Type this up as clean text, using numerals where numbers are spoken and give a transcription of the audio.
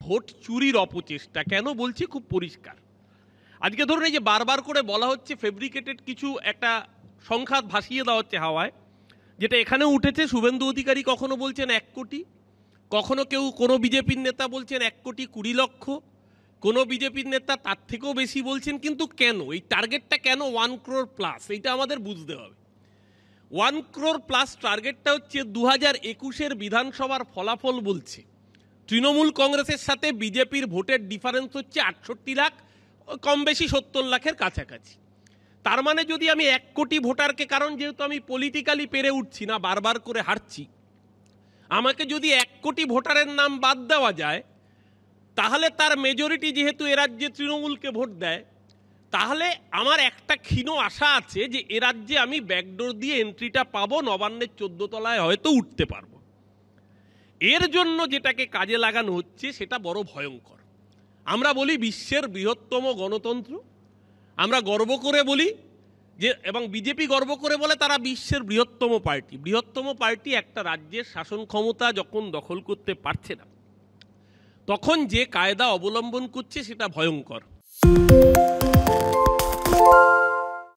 Vote চুরির অপচেষ্টা। কেন বলছি খুব পরিষ্কার। আজকে ধরুন এই যে বারবার করে বলা হচ্ছে ফেব্রিকেটেড কিছু একটা সংখ্যা ভাসিয়ে দেওয়া হচ্ছে হাওয়ায়, যেটা এখানেও উঠেছে। শুভেন্দু অধিকারী কখনো বলছেন 1 কোটি, কখনো কোনো বিজেপির নেতা বলছেন 1,20,00,000, কোনো বিজেপির নেতা তার থেকেও বেশি বলছেন। কিন্তু কেন এই টার্গেটটা, কেন 1 crore প্লাস, এইটা আমাদের বুঝতে হবে। 1 crore প্লাস টার্গেটটা হচ্ছে 2021-এর বিধানসভার ফলাফল বলছে তৃণমূল কংগ্রেসের সাথে বিজেপির ভোটের ডিফারেন্স হচ্ছে 68 লাখ, কম বেশি 70 লাখের কাছাকাছি। তার মানে যদি আমি 1 কোটি ভোটারকে, কারণ যেহেতু আমি পলিটিক্যালি পেরে উঠছি না, বারবার করে হারছি, আমাকে যদি 1 কোটি ভোটারের নাম বাদ দেওয়া যায়, তাহলে তার মেজরিটি যেহেতু এ রাজ্যে তৃণমূলকে ভোট দেয়, তাহলে আমার একটা ক্ষীণ আশা আছে যে এ রাজ্যে আমি ব্যাকডোর দিয়ে এন্ট্রিটা পাবো, নবান্নের 14 তলায় হয়তো উঠতে পারবো। এর জন্য যেটাকে কাজে লাগানো হচ্ছে সেটা বড় ভয়ঙ্কর। আমরা বলি বিশ্বের বৃহত্তম গণতন্ত্র, আমরা গর্ব করে বলি যে, এবং বিজেপি গর্ব করে বলে তারা বিশ্বের বৃহত্তম পার্টি। বৃহত্তম পার্টি একটা রাজ্যের শাসন ক্ষমতা যখন দখল করতে পারছে না, তখন যে কায়দা অবলম্বন করছে সেটা ভয়ঙ্কর।